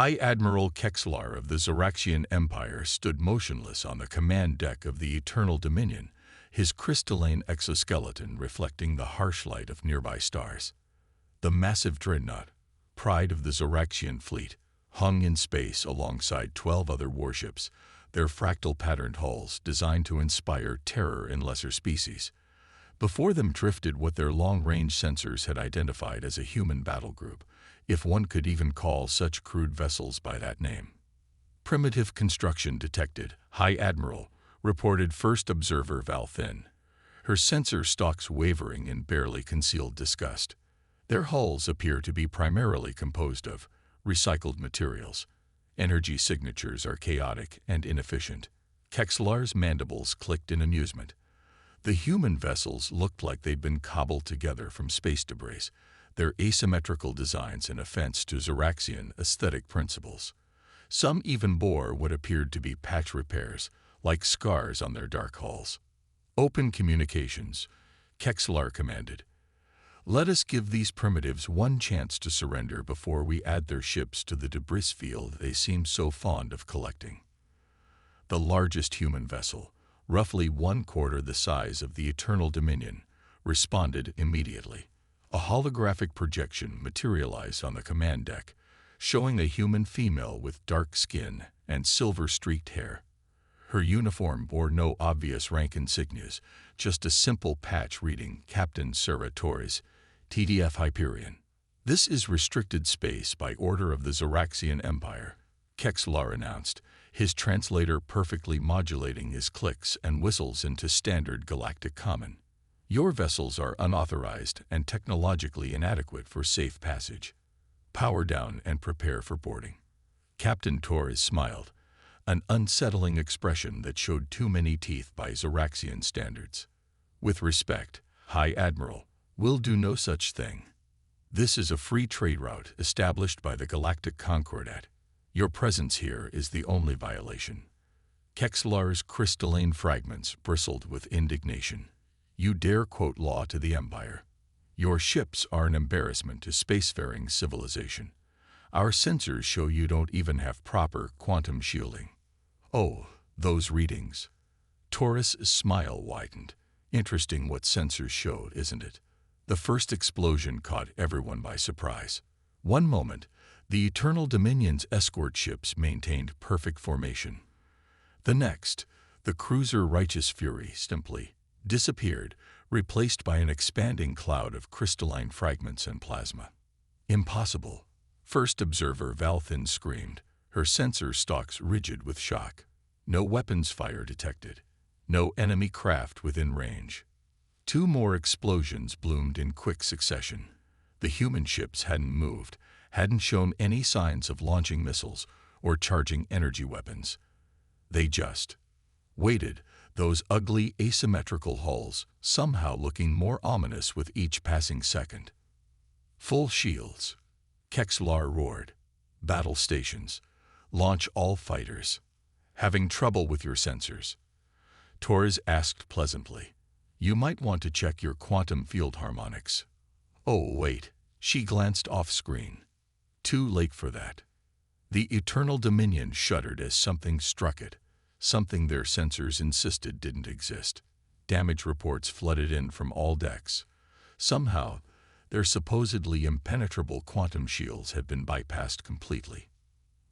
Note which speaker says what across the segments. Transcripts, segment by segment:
Speaker 1: High Admiral Kexlar of the Zoraxian Empire stood motionless on the command deck of the Eternal Dominion, his crystalline exoskeleton reflecting the harsh light of nearby stars. The massive dreadnought, pride of the Zoraxian fleet, hung in space alongside 12 other warships, their fractal-patterned hulls designed to inspire terror in lesser species. Before them drifted what their long-range sensors had identified as a human battle group, if one could even call such crude vessels by that name. Primitive construction detected, High Admiral, reported First Observer Val Thin, her sensor stalks wavering in barely concealed disgust. Their hulls appear to be primarily composed of recycled materials. Energy signatures are chaotic and inefficient. Kexlar's mandibles clicked in amusement. The human vessels looked like they'd been cobbled together from space debris, their asymmetrical designs an offense to Zoraxian aesthetic principles. Some even bore what appeared to be patch repairs, like scars on their dark hulls. Open communications, Kexlar commanded. Let us give these primitives one chance to surrender before we add their ships to the debris field they seem so fond of collecting. The largest human vessel, roughly 1/4 the size of the Eternal Dominion, responded immediately. A holographic projection materialized on the command deck, showing a human female with dark skin and silver-streaked hair. Her uniform bore no obvious rank insignias, just a simple patch reading Captain Sarah Torres, TDF Hyperion. This is restricted space by order of the Zoraxian Empire, Kexlar announced, his translator perfectly modulating his clicks and whistles into standard galactic common. Your vessels are unauthorized and technologically inadequate for safe passage. Power down and prepare for boarding. Captain Torres smiled, an unsettling expression that showed too many teeth by Zoraxian standards. With respect, High Admiral, we'll do no such thing. This is a free trade route established by the Galactic Concordat. Your presence here is the only violation. Kexlar's crystalline fragments bristled with indignation. You dare quote law to the Empire. Your ships are an embarrassment to spacefaring civilization. Our sensors show you don't even have proper quantum shielding. Oh, those readings. Torres' smile widened. Interesting what sensors showed, isn't it? The first explosion caught everyone by surprise. One moment, the Eternal Dominion's escort ships maintained perfect formation. The next, the cruiser Righteous Fury simply disappeared, replaced by an expanding cloud of crystalline fragments and plasma. Impossible. First Observer Val Thin screamed, her sensor stalks rigid with shock. No weapons fire detected. No enemy craft within range. 2 more explosions bloomed in quick succession. The human ships hadn't moved, hadn't shown any signs of launching missiles or charging energy weapons. They just waited, those ugly asymmetrical hulls somehow looking more ominous with each passing second. Full shields, Kexlar roared. Battle stations. Launch all fighters. Having trouble with your sensors? Torres asked pleasantly. You might want to check your quantum field harmonics. Oh, wait. She glanced off-screen. Too late for that. The Eternal Dominion shuddered as something struck it, something their sensors insisted didn't exist. Damage reports flooded in from all decks. Somehow, their supposedly impenetrable quantum shields had been bypassed completely.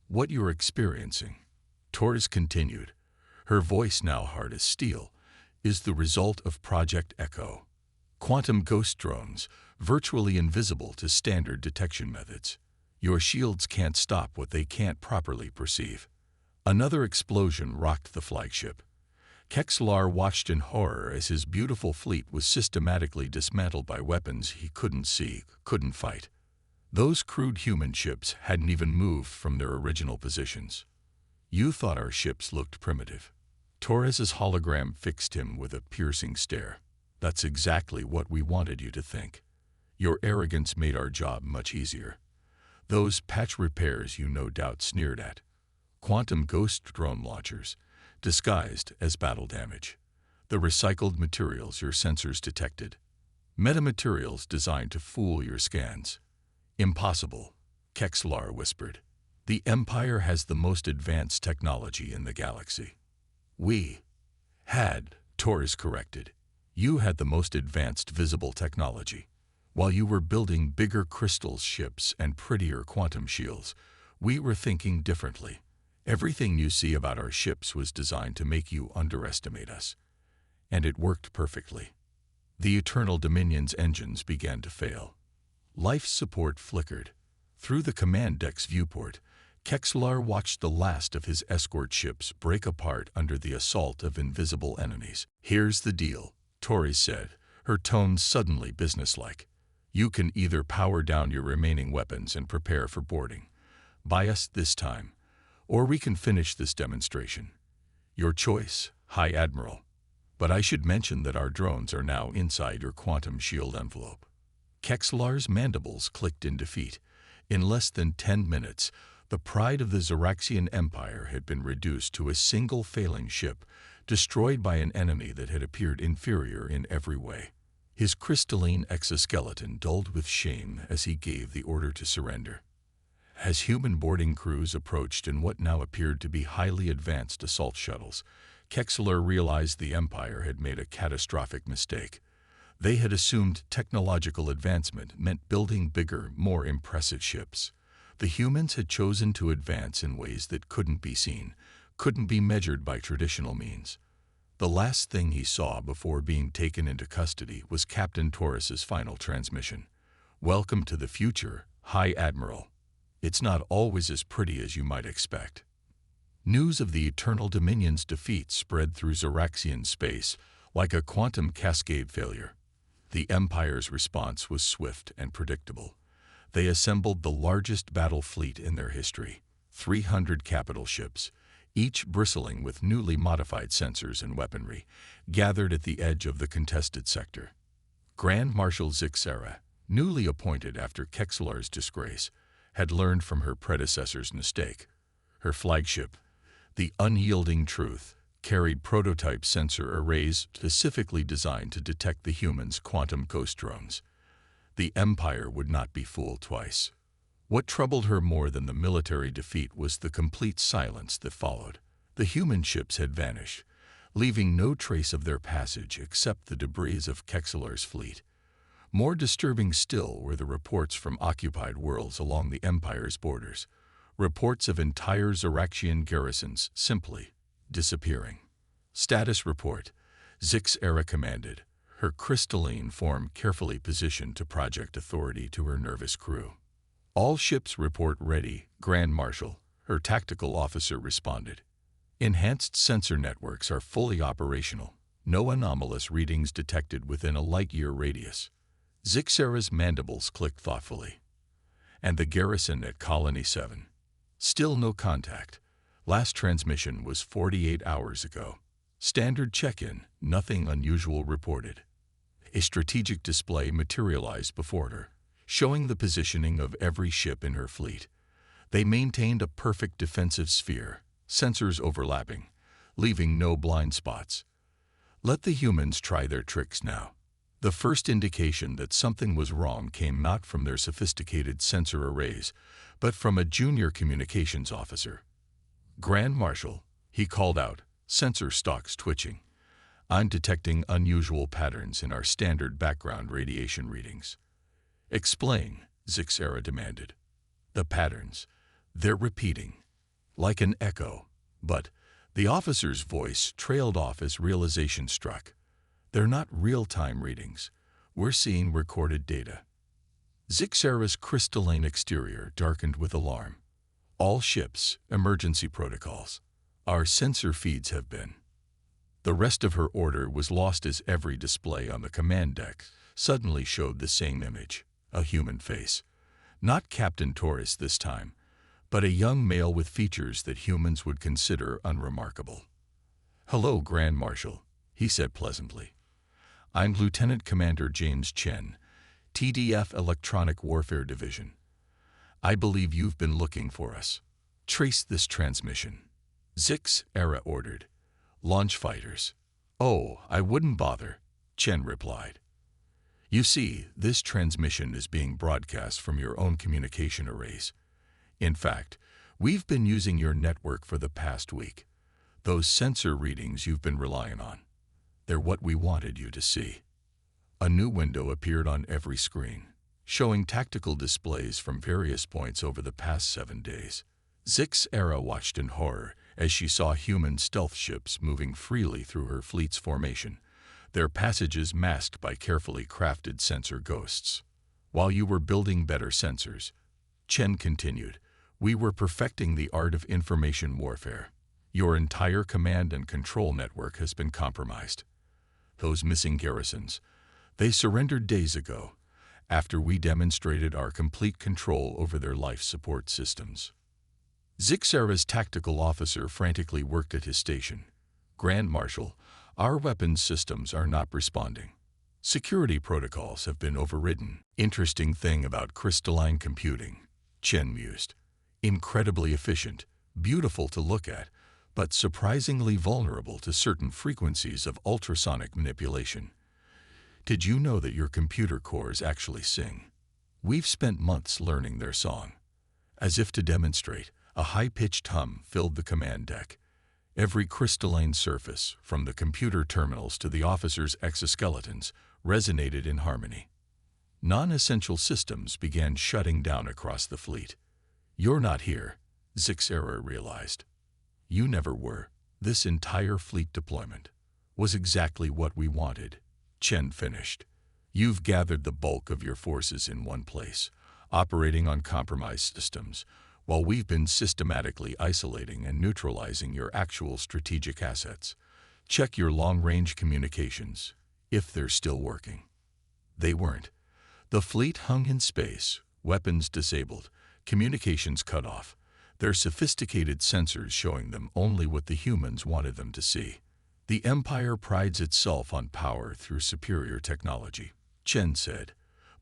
Speaker 1: What you're experiencing, Torres continued, her voice now hard as steel, is the result of Project Echo. Quantum ghost drones, virtually invisible to standard detection methods. Your shields can't stop what they can't properly perceive. Another explosion rocked the flagship. Kexlar watched in horror as his beautiful fleet was systematically dismantled by weapons he couldn't see, couldn't fight. Those crude human ships hadn't even moved from their original positions. You thought our ships looked primitive. Torres's hologram fixed him with a piercing stare. That's exactly what we wanted you to think. Your arrogance made our job much easier. Those patch repairs you no doubt sneered at. Quantum ghost drone launchers, disguised as battle damage. The recycled materials your sensors detected. Metamaterials designed to fool your scans. Impossible, Kexlar whispered. The Empire has the most advanced technology in the galaxy. We had, Torres corrected. You had the most advanced visible technology. While you were building bigger crystal ships and prettier quantum shields, we were thinking differently. Everything you see about our ships was designed to make you underestimate us. And it worked perfectly. The Eternal Dominion's engines began to fail. Life support flickered. Through the command deck's viewport, Kexlar watched the last of his escort ships break apart under the assault of invisible enemies. "Here's the deal," Torres said, her tone suddenly businesslike. "You can either power down your remaining weapons and prepare for boarding, by us this time, or we can finish this demonstration. Your choice, High Admiral. But I should mention that our drones are now inside your quantum shield envelope." Kexlar's mandibles clicked in defeat. In less than 10 minutes, the pride of the Zeraxian Empire had been reduced to a single failing ship, destroyed by an enemy that had appeared inferior in every way. His crystalline exoskeleton dulled with shame as he gave the order to surrender. As human boarding crews approached in what now appeared to be highly advanced assault shuttles, Kexlar realized the Empire had made a catastrophic mistake. They had assumed technological advancement meant building bigger, more impressive ships. The humans had chosen to advance in ways that couldn't be seen, couldn't be measured by traditional means. The last thing he saw before being taken into custody was Captain Torres's final transmission. "Welcome to the future, High Admiral. It's not always as pretty as you might expect." News of the Eternal Dominion's defeat spread through Zeraxian space like a quantum cascade failure. The Empire's response was swift and predictable. They assembled the largest battle fleet in their history, 300 capital ships, each bristling with newly modified sensors and weaponry, gathered at the edge of the contested sector. Grand Marshal Zixera, newly appointed after Kexlar's disgrace, had learned from her predecessor's mistake. Her flagship, the Unyielding Truth, carried prototype sensor arrays specifically designed to detect the humans' quantum ghost drones. The Empire would not be fooled twice. What troubled her more than the military defeat was the complete silence that followed. The human ships had vanished, leaving no trace of their passage except the debris of Kexlar's fleet. More disturbing still were the reports from occupied worlds along the Empire's borders, reports of entire Zeraxian garrisons simply disappearing. "Status report," Zixera commanded, her crystalline form carefully positioned to project authority to her nervous crew. "All ships report ready, Grand Marshal," her tactical officer responded. "Enhanced sensor networks are fully operational. No anomalous readings detected within a light-year radius." Zixera's mandibles clicked thoughtfully. "And the garrison at Colony 7? Still no contact. Last transmission was 48 hours ago. Standard check-in, nothing unusual reported." A strategic display materialized before her, showing the positioning of every ship in her fleet. They maintained a perfect defensive sphere, sensors overlapping, leaving no blind spots. Let the humans try their tricks now. The first indication that something was wrong came not from their sophisticated sensor arrays, but from a junior communications officer. "Grand Marshal," he called out, sensor stalks twitching. "I'm detecting unusual patterns in our standard background radiation readings." "Explain," Zixera demanded. "The patterns. They're repeating, like an echo." But the officer's voice trailed off as realization struck. "They're not real-time readings. We're seeing recorded data." Zixera's crystalline exterior darkened with alarm. "All ships, emergency protocols. Our sensor feeds have been." The rest of her order was lost as every display on the command deck suddenly showed the same image, a human face. Not Captain Torres this time, but a young male with features that humans would consider unremarkable. "Hello, Grand Marshal," he said pleasantly. "I'm Lieutenant Commander James Chen, TDF Electronic Warfare Division. I believe you've been looking for us. Trace this transmission." Zixera ordered. "Launch fighters." "Oh, I wouldn't bother," Chen replied. "You see, this transmission is being broadcast from your own communication arrays. In fact, We've been using your network for the past week. Those sensor readings you've been relying on. They're what we wanted you to see. A new window appeared on every screen, showing tactical displays from various points over the past 7 days. Zixera watched in horror as she saw human stealth ships moving freely through her fleet's formation, their passages masked by carefully crafted sensor ghosts. While you were building better sensors, Chen continued, we were perfecting the art of information warfare. Your entire command and control network has been compromised. Those missing garrisons, they surrendered days ago, after we demonstrated our complete control over their life support systems. Zixera's tactical officer frantically worked at his station. Grand Marshal, our weapons systems are not responding. Security protocols have been overridden. Interesting thing about crystalline computing, Chen mused. Incredibly efficient, beautiful to look at, but surprisingly vulnerable to certain frequencies of ultrasonic manipulation. Did you know that your computer cores actually sing? We've spent months learning their song. As if to demonstrate, a high-pitched hum filled the command deck. Every crystalline surface, from the computer terminals to the officers' exoskeletons, resonated in harmony. Non-essential systems began shutting down across the fleet. You're not here, Zixera realized. You never were. This entire fleet deployment was exactly what we wanted. Chen finished. You've gathered the bulk of your forces in one place, operating on compromised systems, while we've been systematically isolating and neutralizing your actual strategic assets. Check your long-range communications, if they're still working. They weren't. The fleet hung in space, weapons disabled, communications cut off, their sophisticated sensors showing them only what the humans wanted them to see. The Empire prides itself on power through superior technology, Chen said.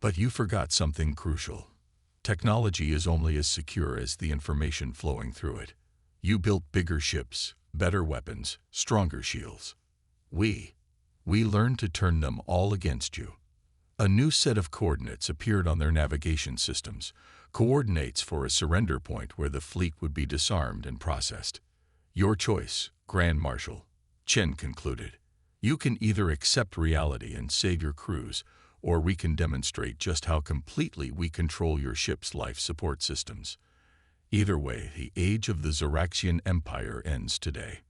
Speaker 1: But you forgot something crucial. Technology is only as secure as the information flowing through it. You built bigger ships, better weapons, stronger shields. We learned to turn them all against you. A new set of coordinates appeared on their navigation systems, coordinates for a surrender point where the fleet would be disarmed and processed. Your choice, Grand Marshal, Chen concluded. You can either accept reality and save your crews, or we can demonstrate just how completely we control your ship's life support systems. Either way, the age of the Galactic Empire ends today.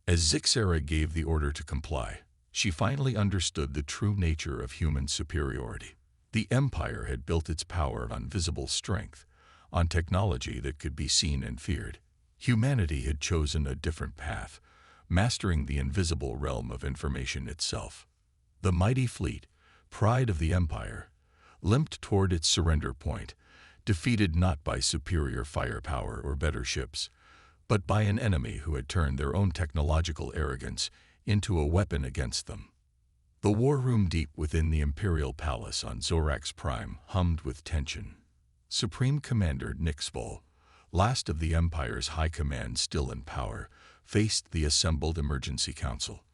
Speaker 1: As Zixera gave the order to comply, she finally understood the true nature of human superiority. The Empire had built its power on visible strength, on technology that could be seen and feared. Humanity had chosen a different path, mastering the invisible realm of information itself. The mighty fleet, pride of the Empire, limped toward its surrender point, defeated not by superior firepower or better ships, but by an enemy who had turned their own technological arrogance into a weapon against them. The war room deep within the Imperial Palace on Zorax Prime hummed with tension. Supreme Commander Nixbol, last of the Empire's high command still in power, faced the assembled emergency council.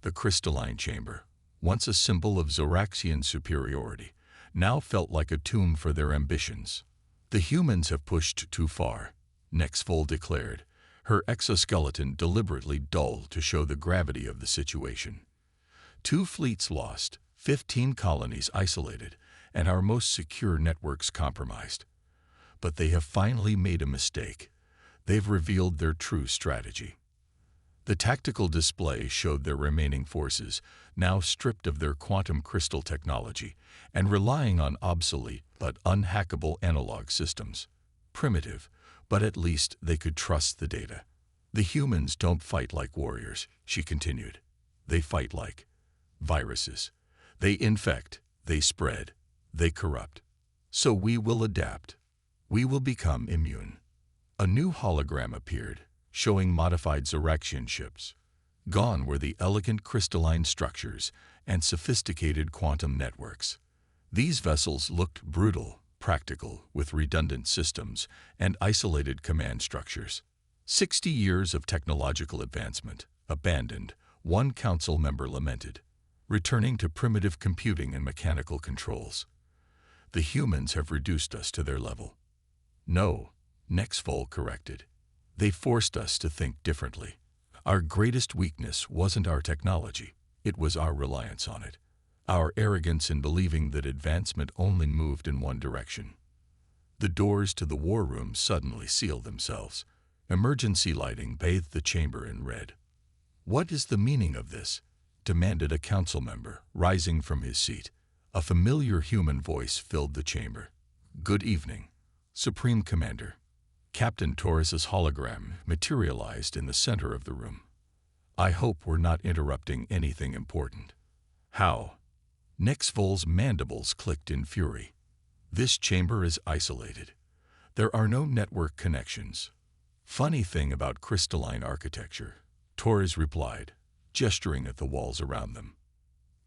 Speaker 1: The crystalline chamber, once a symbol of Zoraxian superiority, now felt like a tomb for their ambitions. The humans have pushed too far, Nixbol declared, her exoskeleton deliberately dull to show the gravity of the situation. 2 fleets lost, 15 colonies isolated, and our most secure networks compromised. But they have finally made a mistake. They've revealed their true strategy. The tactical display showed their remaining forces, now stripped of their quantum crystal technology and relying on obsolete but unhackable analog systems. Primitive, but at least they could trust the data. The humans don't fight like warriors, she continued. They fight like viruses. They infect, they spread, they corrupt. So we will adapt. We will become immune. A new hologram appeared, showing modified Zoraxian ships. Gone were the elegant crystalline structures and sophisticated quantum networks. These vessels looked brutal, practical, with redundant systems and isolated command structures. 60 years of technological advancement, abandoned, one council member lamented, returning to primitive computing and mechanical controls. The humans have reduced us to their level. No, Nexvol corrected. They forced us to think differently. Our greatest weakness wasn't our technology, it was our reliance on it. Our arrogance in believing that advancement only moved in one direction. The doors to the war room suddenly sealed themselves. Emergency lighting bathed the chamber in red. "What is the meaning of this?" demanded a council member, rising from his seat. A familiar human voice filled the chamber. "Good evening, Supreme Commander." Captain Torres's hologram materialized in the center of the room. "I hope we're not interrupting anything important." "How?" Nexvol's mandibles clicked in fury. "This chamber is isolated. There are no network connections." "Funny thing about crystalline architecture," Torres replied, gesturing at the walls around them.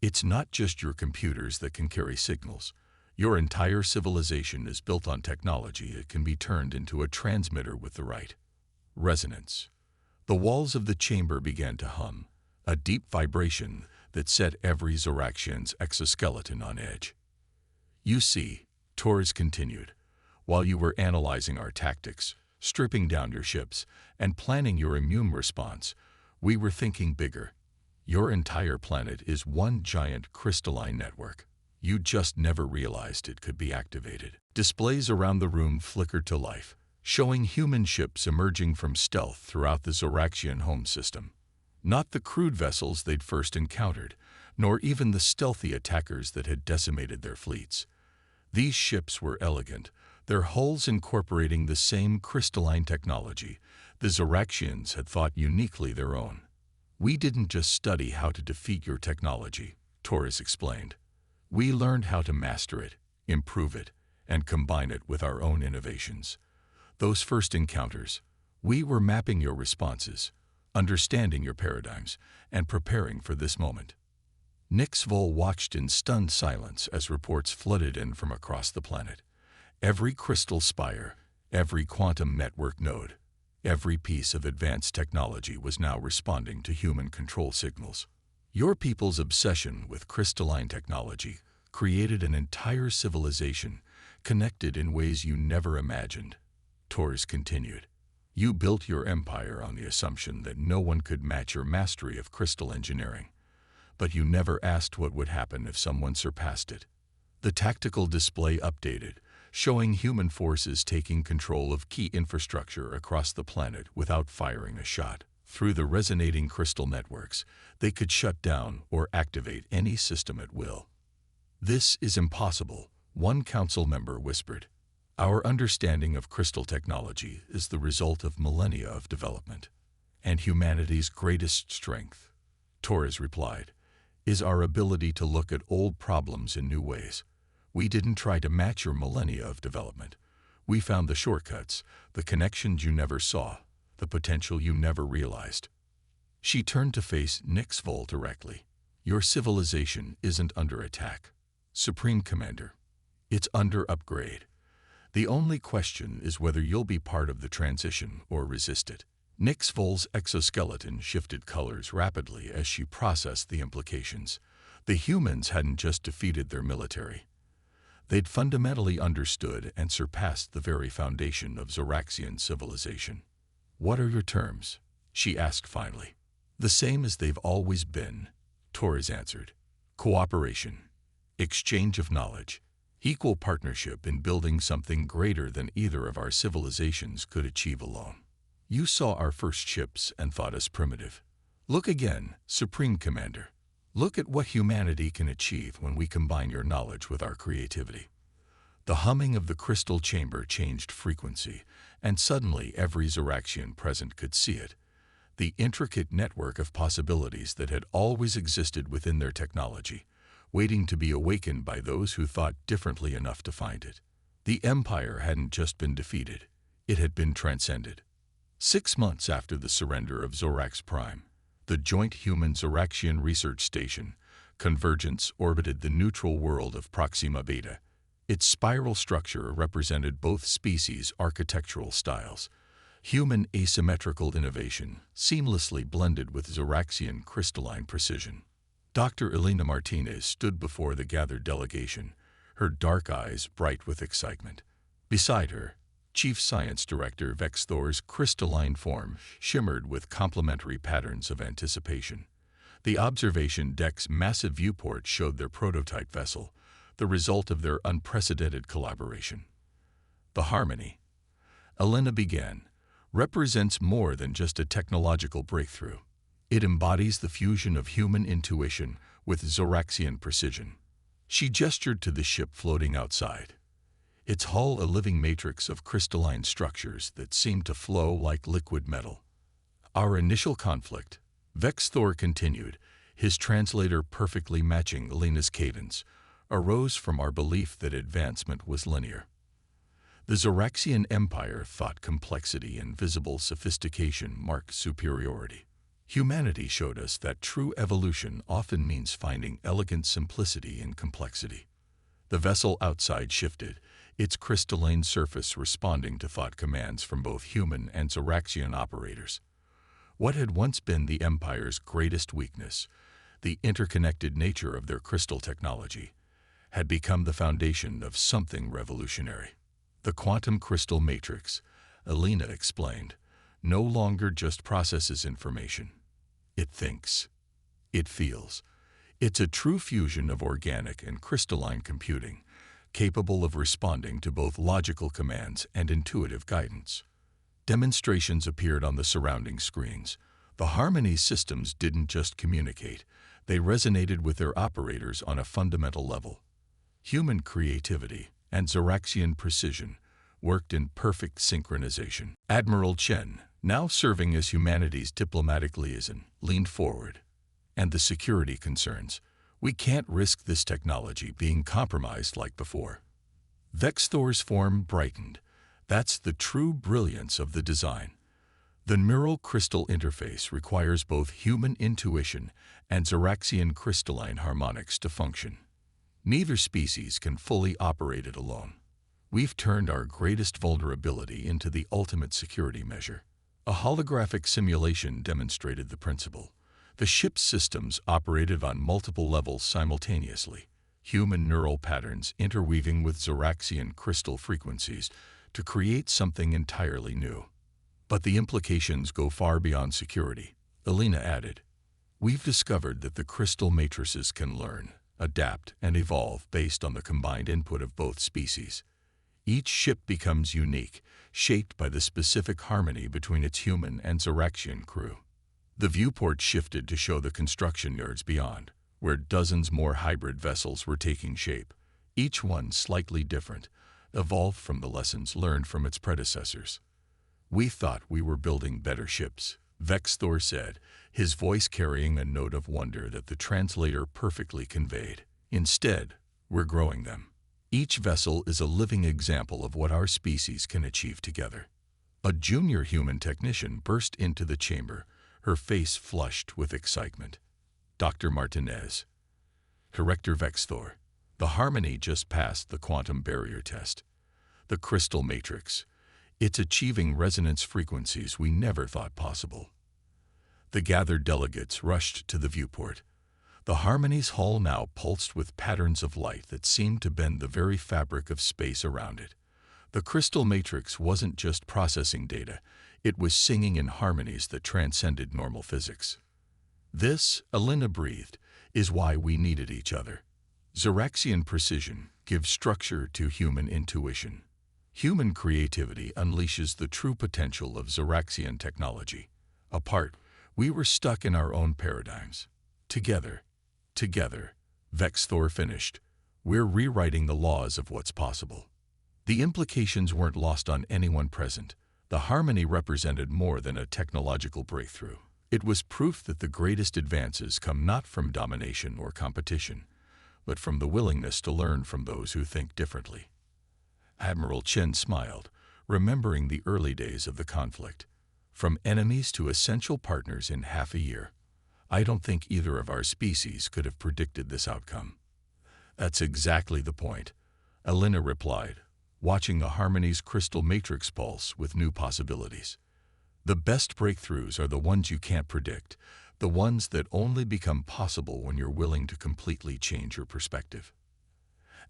Speaker 1: "It's not just your computers that can carry signals. Your entire civilization is built on technology that can be turned into a transmitter with the right resonance." The walls of the chamber began to hum, a deep vibration that set every Zoraxian's exoskeleton on edge. "You see," Torres continued, "while you were analyzing our tactics, stripping down your ships, and planning your immune response, we were thinking bigger. Your entire planet is one giant crystalline network. You just never realized it could be activated." Displays around the room flickered to life, showing human ships emerging from stealth throughout the Zoraxian home system. Not the crude vessels they'd first encountered, nor even the stealthy attackers that had decimated their fleets. These ships were elegant, their hulls incorporating the same crystalline technology the Zoraxians had thought uniquely their own. "We didn't just study how to defeat your technology," Torres explained. "We learned how to master it, improve it, and combine it with our own innovations. Those first encounters, we were mapping your responses, understanding your paradigms, and preparing for this moment." Nexvol watched in stunned silence as reports flooded in from across the planet. Every crystal spire, every quantum network node, every piece of advanced technology was now responding to human control signals. "Your people's obsession with crystalline technology created an entire civilization connected in ways you never imagined," Torres continued. "You built your empire on the assumption that no one could match your mastery of crystal engineering. But you never asked what would happen if someone surpassed it." The tactical display updated, showing human forces taking control of key infrastructure across the planet without firing a shot. Through the resonating crystal networks, they could shut down or activate any system at will. "This is impossible," one council member whispered. "Our understanding of crystal technology is the result of millennia of development. And humanity's greatest strength," Torres replied, "is our ability to look at old problems in new ways. We didn't try to match your millennia of development. We found the shortcuts, the connections you never saw, the potential you never realized." She turned to face Nexvol directly. "Your civilization isn't under attack, Supreme Commander. It's under upgrade. The only question is whether you'll be part of the transition or resist it." Nexvol's exoskeleton shifted colors rapidly as she processed the implications. The humans hadn't just defeated their military. They'd fundamentally understood and surpassed the very foundation of Zoraxian civilization. "What are your terms?" she asked finally. "The same as they've always been," Torres answered. "Cooperation, exchange of knowledge, equal partnership in building something greater than either of our civilizations could achieve alone. You saw our first ships and thought us primitive. Look again, Supreme Commander. Look at what humanity can achieve when we combine your knowledge with our creativity." The humming of the crystal chamber changed frequency, and suddenly every Zoraxian present could see it. The intricate network of possibilities that had always existed within their technology, waiting to be awakened by those who thought differently enough to find it. The Empire hadn't just been defeated, it had been transcended. 6 months after the surrender of Zorax Prime, the joint human-Zoraxian research station, Convergence, orbited the neutral world of Proxima Beta. Its spiral structure represented both species' architectural styles, human asymmetrical innovation seamlessly blended with Zoraxian crystalline precision. Dr. Elena Martinez stood before the gathered delegation, her dark eyes bright with excitement. Beside her, Chief Science Director Vexthor's crystalline form shimmered with complementary patterns of anticipation. The observation deck's massive viewport showed their prototype vessel, the result of their unprecedented collaboration. The Harmony, Elena began, represents more than just a technological breakthrough. It embodies the fusion of human intuition with Zoraxian precision. She gestured to the ship floating outside, its hull a living matrix of crystalline structures that seemed to flow like liquid metal. Our initial conflict, Vexthor continued, his translator perfectly matching Elena's cadence, arose from our belief that advancement was linear. The Zoraxian Empire thought complexity and visible sophistication marked superiority. Humanity showed us that true evolution often means finding elegant simplicity in complexity. The vessel outside shifted, its crystalline surface responding to thought commands from both human and Zoraxian operators. What had once been the Empire's greatest weakness, the interconnected nature of their crystal technology, had become the foundation of something revolutionary. The quantum crystal matrix, Elena explained, no longer just processes information. It thinks. It feels. It's a true fusion of organic and crystalline computing, capable of responding to both logical commands and intuitive guidance. Demonstrations appeared on the surrounding screens. The Harmony systems didn't just communicate, they resonated with their operators on a fundamental level. Human creativity and Zoraxian precision worked in perfect synchronization. Admiral Chen, now serving as humanity's diplomatic liaison, leaned forward. And the security concerns. We can't risk this technology being compromised like before. Vexthor's form brightened. That's the true brilliance of the design. The neural crystal interface requires both human intuition and Zoraxian crystalline harmonics to function. Neither species can fully operate it alone. We've turned our greatest vulnerability into the ultimate security measure. A holographic simulation demonstrated the principle. The ship's systems operated on multiple levels simultaneously, human neural patterns interweaving with Zoraxian crystal frequencies to create something entirely new. But the implications go far beyond security, Elena added. We've discovered that the crystal matrices can learn, adapt, and evolve based on the combined input of both species. Each ship becomes unique, shaped by the specific harmony between its human and Zoraxian crew. The viewport shifted to show the construction yards beyond, where dozens more hybrid vessels were taking shape, each one slightly different, evolved from the lessons learned from its predecessors. We thought we were building better ships, Vexthor said, his voice carrying a note of wonder that the translator perfectly conveyed. Instead, we're growing them. Each vessel is a living example of what our species can achieve together. A junior human technician burst into the chamber, her face flushed with excitement. Dr. Martinez. Director Vexthor. The Harmony just passed the quantum barrier test. The crystal matrix. It's achieving resonance frequencies we never thought possible. The gathered delegates rushed to the viewport. The Harmony's hull now pulsed with patterns of light that seemed to bend the very fabric of space around it. The crystal matrix wasn't just processing data, it was singing in harmonies that transcended normal physics. This, Elena breathed, is why we needed each other. Zoraxian precision gives structure to human intuition. Human creativity unleashes the true potential of Zoraxian technology. Apart, we were stuck in our own paradigms. Together, Vexthor finished, we're rewriting the laws of what's possible. The implications weren't lost on anyone present. The Harmony represented more than a technological breakthrough. It was proof that the greatest advances come not from domination or competition, but from the willingness to learn from those who think differently. Admiral Chen smiled, remembering the early days of the conflict. From enemies to essential partners in half a year. I don't think either of our species could have predicted this outcome. That's exactly the point, Elena replied, watching the Harmony's crystal matrix pulse with new possibilities. The best breakthroughs are the ones you can't predict, the ones that only become possible when you're willing to completely change your perspective.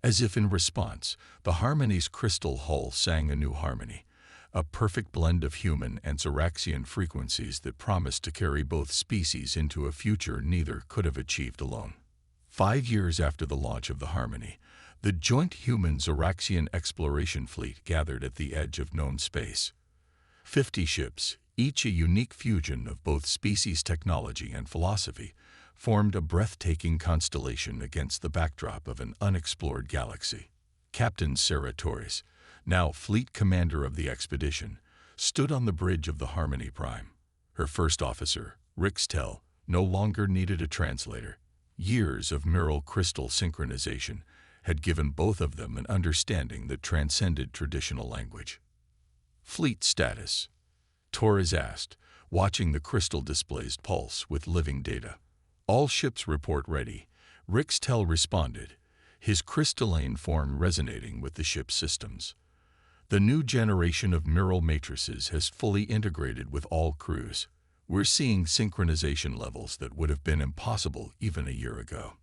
Speaker 1: As if in response, the Harmony's crystal hull sang a new harmony, a perfect blend of human and Zoraxian frequencies that promised to carry both species into a future neither could have achieved alone. 5 years after the launch of the Harmony, the joint human-Zoraxian exploration fleet gathered at the edge of known space. 50 ships, each a unique fusion of both species' technology and philosophy, formed a breathtaking constellation against the backdrop of an unexplored galaxy. Captain Sarah Torres, now fleet commander of the expedition, stood on the bridge of the Harmony Prime. Her first officer, Rix Tell, no longer needed a translator. Years of mineral crystal synchronization had given both of them an understanding that transcended traditional language. Fleet status, Torres asked, watching the crystal displays pulse with living data. All ships report ready, Rix Tell responded, his crystalline form resonating with the ship's systems. The new generation of neural matrices has fully integrated with all crews. We're seeing synchronization levels that would have been impossible even a year ago.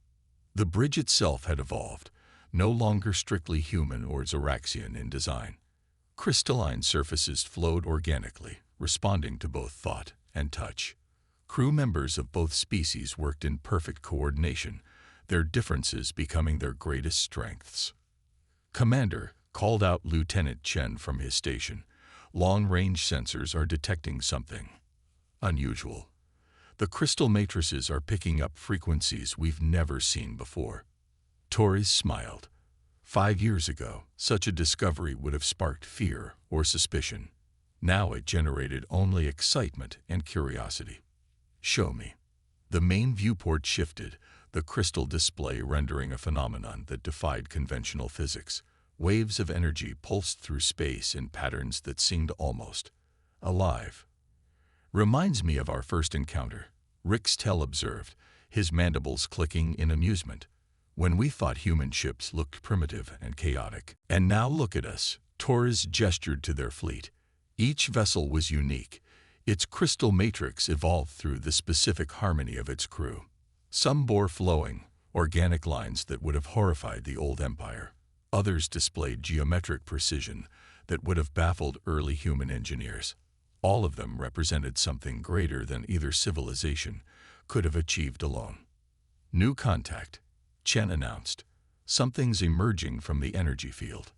Speaker 1: The bridge itself had evolved, no longer strictly human or Zoraxian in design. Crystalline surfaces flowed organically, responding to both thought and touch. Crew members of both species worked in perfect coordination, their differences becoming their greatest strengths. Commander called out Lieutenant Chen from his station. Long-range sensors are detecting something unusual. The crystal matrices are picking up frequencies we've never seen before. Torres smiled. 5 years ago, such a discovery would have sparked fear or suspicion. Now it generated only excitement and curiosity. Show me. The main viewport shifted, the crystal display rendering a phenomenon that defied conventional physics. Waves of energy pulsed through space in patterns that seemed almost alive. Reminds me of our first encounter, Rix Tell observed, his mandibles clicking in amusement. When we thought human ships looked primitive and chaotic. And now look at us, Torres gestured to their fleet. Each vessel was unique. Its crystal matrix evolved through the specific harmony of its crew. Some bore flowing, organic lines that would have horrified the old empire. Others displayed geometric precision that would have baffled early human engineers. All of them represented something greater than either civilization could have achieved alone. New contact, Chen announced. Something's emerging from the energy field.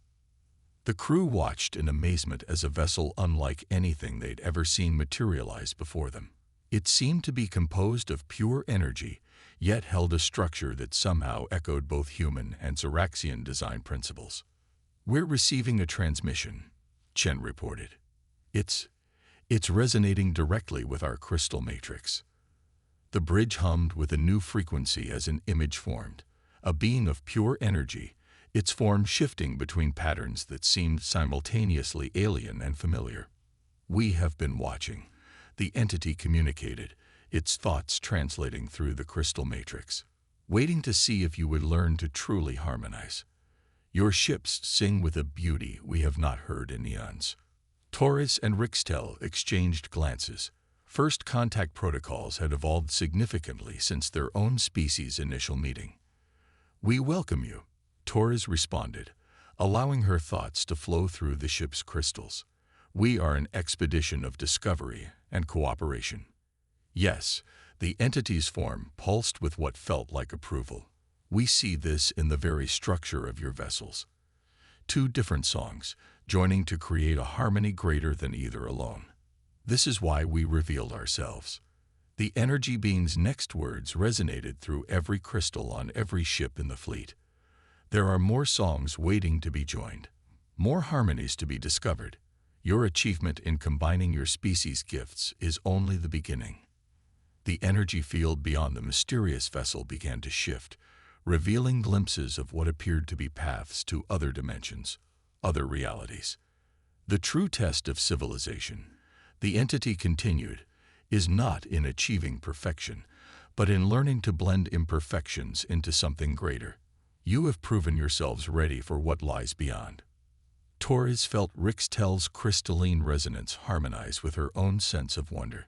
Speaker 1: The crew watched in amazement as a vessel unlike anything they'd ever seen materialize before them. It seemed to be composed of pure energy, yet held a structure that somehow echoed both human and Zoraxian design principles. We're receiving a transmission, Chen reported. It's resonating directly with our crystal matrix. The bridge hummed with a new frequency as an image formed, a being of pure energy, its form shifting between patterns that seemed simultaneously alien and familiar. We have been watching, the entity communicated, its thoughts translating through the crystal matrix, waiting to see if you would learn to truly harmonize. Your ships sing with a beauty we have not heard in eons. Torres and Rix Tell exchanged glances. First contact protocols had evolved significantly since their own species' initial meeting. We welcome you, Torres responded, allowing her thoughts to flow through the ship's crystals. We are an expedition of discovery and cooperation. Yes, the entity's form pulsed with what felt like approval. We see this in the very structure of your vessels. 2 different songs, joining to create a harmony greater than either alone. This is why we revealed ourselves. The energy being's next words resonated through every crystal on every ship in the fleet. There are more songs waiting to be joined, more harmonies to be discovered. Your achievement in combining your species' gifts is only the beginning. The energy field beyond the mysterious vessel began to shift, revealing glimpses of what appeared to be paths to other dimensions, other realities. The true test of civilization, the entity continued, is not in achieving perfection, but in learning to blend imperfections into something greater. You have proven yourselves ready for what lies beyond. Torres felt Rix Tell's crystalline resonance harmonize with her own sense of wonder.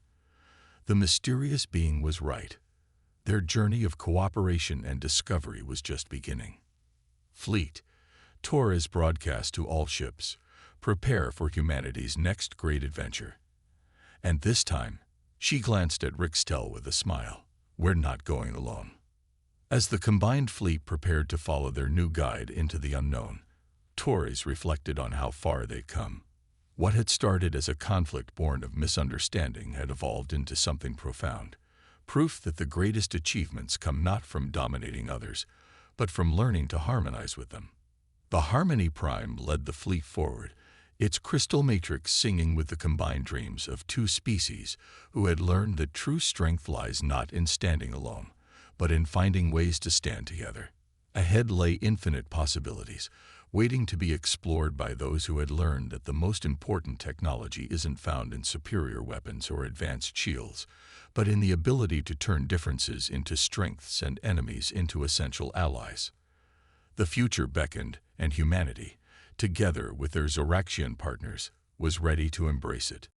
Speaker 1: The mysterious being was right. Their journey of cooperation and discovery was just beginning. Fleet, Torres broadcast to all ships. prepare for humanity's next great adventure. And this time, she glanced at Rixtel with a smile. We're not going alone. As the combined fleet prepared to follow their new guide into the unknown, Torres reflected on how far they'd come. What had started as a conflict born of misunderstanding had evolved into something profound, proof that the greatest achievements come not from dominating others, but from learning to harmonize with them. The Harmony Prime led the fleet forward, its crystal matrix singing with the combined dreams of two species who had learned that true strength lies not in standing alone, but in finding ways to stand together. Ahead lay infinite possibilities, waiting to be explored by those who had learned that the most important technology isn't found in superior weapons or advanced shields, but in the ability to turn differences into strengths and enemies into essential allies. The future beckoned, and humanity, together with their Zoraxian partners, was ready to embrace it.